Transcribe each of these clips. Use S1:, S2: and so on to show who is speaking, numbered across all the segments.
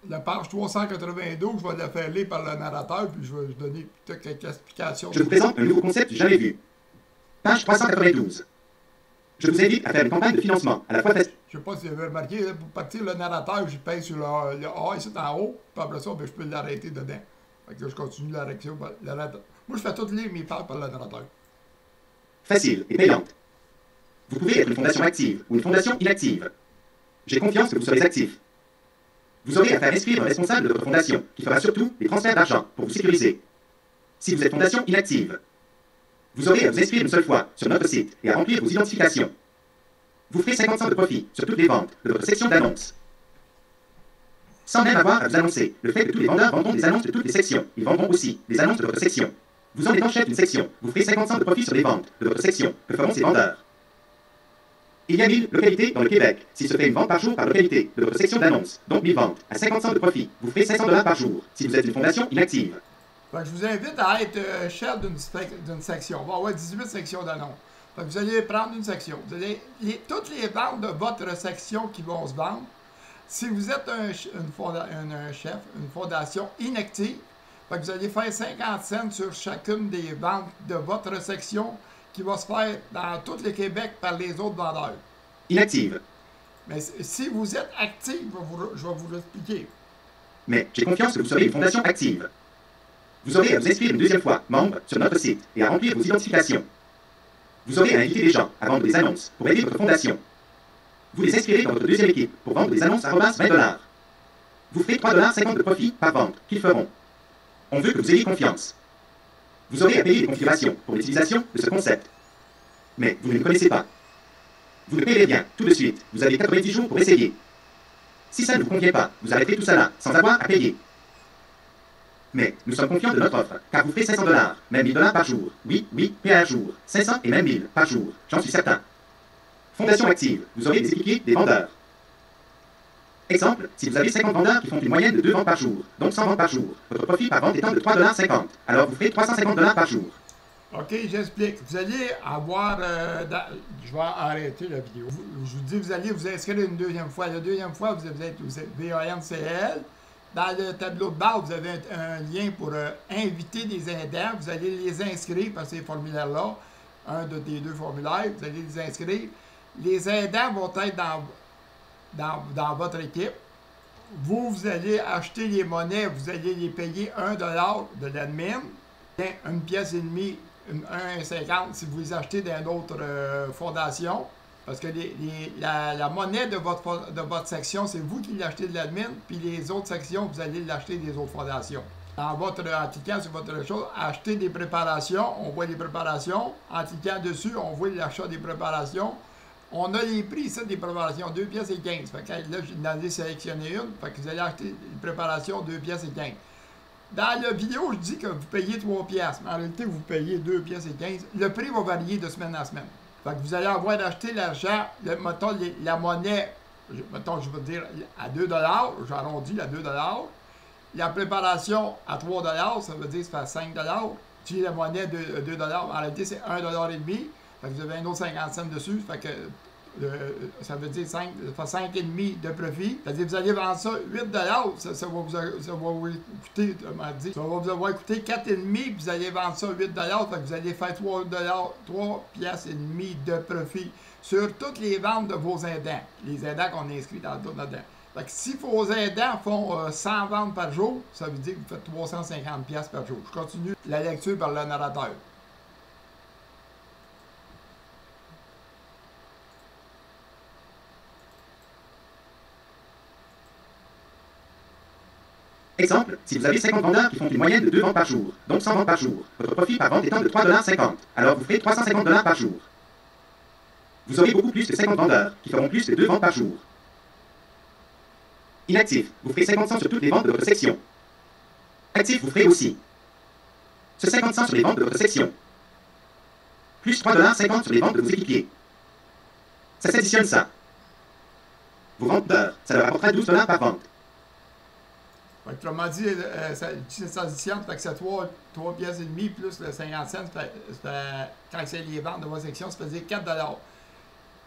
S1: La page 392, je vais la faire lire par le narrateur, puis je vais donner quelques explications.
S2: Je vous présente un nouveau concept jamais vu. Page 392. Je vous invite à faire une campagne de financement à la fois facile.
S1: Je ne sais pas si vous avez remarqué, pour partir le narrateur, je pèse sur le A ici en haut, puis après ça, ben, je peux l'arrêter dedans. Fait que là, je continue la réaction. Moi, je fais toutes lire mes pages par le narrateur.
S2: Facile et payante. Vous pouvez être une fondation active ou une fondation inactive. J'ai confiance que vous serez actif. Vous aurez à faire inscrire un responsable de votre fondation qui fera surtout des transferts d'argent pour vous sécuriser. Si vous êtes fondation inactive, vous aurez à vous inscrire une seule fois sur notre site et à remplir vos identifications. Vous ferez 50 cents de profit sur toutes les ventes de votre section d'annonces. Sans même avoir à vous annoncer, le fait que tous les vendeurs vendront des annonces de toutes les sections, ils vendront aussi des annonces de votre section. Vous en étant chef d'une section, vous ferez 50 cents de profit sur les ventes de votre section que feront ces vendeurs. Il y a 1000 localités dans le Québec. S'il se fait une vente par jour par localité de votre section d'annonces, donc 1000 ventes, à 50 cents de profit, vous ferez 500 $ par jour si vous êtes une fondation inactive.
S1: Fait que je vous invite à être chef d'une section. On va avoir 18 sections d'annonces. Fait que vous allez prendre une section. Vous allez toutes les ventes de votre section qui vont se vendre. Si vous êtes un chef, une fondation inactive, fait que vous allez faire 50 cents sur chacune des ventes de votre section qui va se faire dans tout le Québec par les autres vendeurs.
S2: Inactive.
S1: Mais si vous êtes actif, je vais vous l'expliquer.
S2: Mais j'ai confiance que vous serez une fondation active. Vous aurez à vous inscrire une deuxième fois, membre, sur notre site et à remplir vos identifications. Vous aurez à inviter des gens à vendre des annonces pour aider votre fondation. Vous les inscrirez dans votre deuxième équipe pour vendre des annonces à 20 $. Vous ferez 3,50 $ de profit par vente qu'ils feront. On veut que vous ayez confiance. Vous aurez à payer des configurations pour l'utilisation de ce concept. Mais vous ne le connaissez pas. Vous ne payerez rien tout de suite. Vous avez 90 jours pour essayer. Si ça ne vous convient pas, vous arrêtez tout cela sans avoir à payer. Mais nous sommes confiants de notre offre, car vous ferez 500 $, même 1000 $ par jour. Oui, par jour. 500 et même 1000 par jour. J'en suis certain. Fondation active, vous aurez des équipiers, des vendeurs. Exemple, si vous avez 50 vendeurs qui font une moyenne de 2 ventes par jour, donc 100 ventes par jour, votre profit par vente étant de 3,50 $, alors vous ferez 350 $ par jour.
S1: OK, j'explique. Vous allez avoir... je vais arrêter la vidéo. Je vous dis, vous allez vous inscrire une deuxième fois. La deuxième fois, vous êtes VANCL. Dans le tableau de bord, vous avez un lien pour inviter des aidants. Vous allez les inscrire par ces formulaires-là. Un des deux formulaires, vous allez les inscrire. Les aidants vont être dans votre équipe. Vous allez acheter les monnaies, vous allez les payer 1 $ de l'admin, une pièce et demie, 1,50 si vous les achetez d'une autre fondation. Parce que la monnaie de votre section, c'est vous qui l'achetez de l'admin, puis les autres sections, vous allez l'acheter des autres fondations. En cliquant sur votre chose, acheter des préparations, on voit les préparations. En cliquant dessus, on voit l'achat des préparations. On a les prix, ça, des préparations, 2 pièces et 15. Fait que là, j'en ai sélectionné une. Fait que vous allez acheter une préparation 2 pièces et 15. Dans la vidéo, je dis que vous payez 3 pièces, mais en réalité, vous payez 2 pièces et 15. Le prix va varier de semaine en semaine. Fait que vous allez avoir d'acheter l'argent, mettons, la monnaie, mettons, je veux dire, à 2 $, j'arrondis à 2 $. La préparation à 3 $, ça veut dire que ça fait 5 $. Si la monnaie de 2 $, en réalité, c'est 1,5 $. Fait que vous avez un autre 50 cents dessus. Fait que ça veut dire 5,5 de profit. C'est-à-dire que vous allez vendre ça 8 $. Ça va vous coûter, ça va vous avoir coûté 4,5 $. Vous allez vendre ça 8 $. Fait que vous allez faire 3 pièces et demie de profit sur toutes les ventes de vos aidants. Les aidants qu'on a inscrits dans tout là-dedans. Fait que si vos aidants font 100 ventes par jour, ça veut dire que vous faites 350 pièces par jour. Je continue la lecture par le narrateur.
S2: Exemple, si vous avez 50 vendeurs qui font une moyenne de 2 ventes par jour, donc 100 ventes par jour, votre profit par vente étant de 3,50 $, alors vous ferez 350 $ par jour. Vous aurez beaucoup plus que 50 vendeurs qui feront plus que 2 ventes par jour. Inactif, vous ferez 50 cents sur toutes les ventes de votre section. Actif, vous ferez aussi ce 50 cents sur les ventes de votre section, plus 3,50 $ sur les ventes de vos équipiers. Ça s'additionne ça. Vos vendeurs, ça leur apportera 12 $ par vente.
S1: Autrement dit, ça s'additionne, fait que c'est 3 pièces et demie plus le 50 cents, quand c'est les ventes de votre section, ça veut dire 4 $.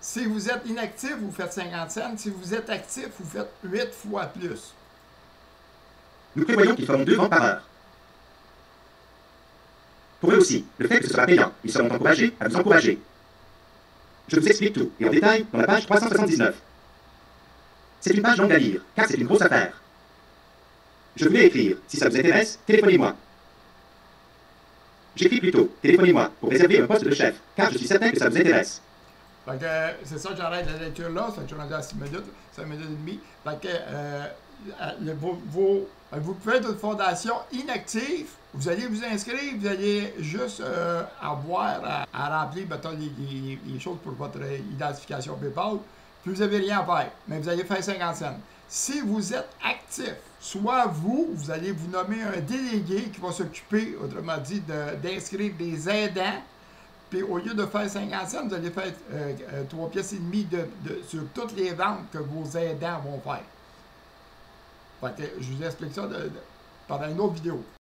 S1: Si vous êtes inactif, vous faites 50 cents. Si vous êtes actif, vous faites 8 fois plus.
S2: Nous prévoyons qu'ils feront 2 ventes par heure. Pour eux aussi, le fait que ce soit payant, ils seront encouragés à vous encourager. Je vous explique tout, et en détail, dans la page 379. C'est une page longue à lire, car c'est une grosse affaire. Je voulais écrire, si ça vous intéresse, téléphonez-moi. J'écris plutôt, téléphonez-moi, pour réserver un poste de chef, car je suis certain que ça vous intéresse.
S1: Fait que c'est ça, j'arrête la lecture là, ça fait que je suis rendu à 6 minutes, 5 minutes et demie. Fait que vous pouvez être une fondation inactive, vous allez vous inscrire, vous allez juste avoir à remplir mettons, les choses pour votre identification PayPal, puis vous n'avez rien à faire, mais vous allez faire 50 cents. Si vous êtes actif, soit vous allez vous nommer un délégué qui va s'occuper, autrement dit, d'inscrire des aidants. Puis au lieu de faire 50 cents, vous allez faire 3 pièces et demie sur toutes les ventes que vos aidants vont faire. Fait que je vous explique ça pendant une autre vidéo.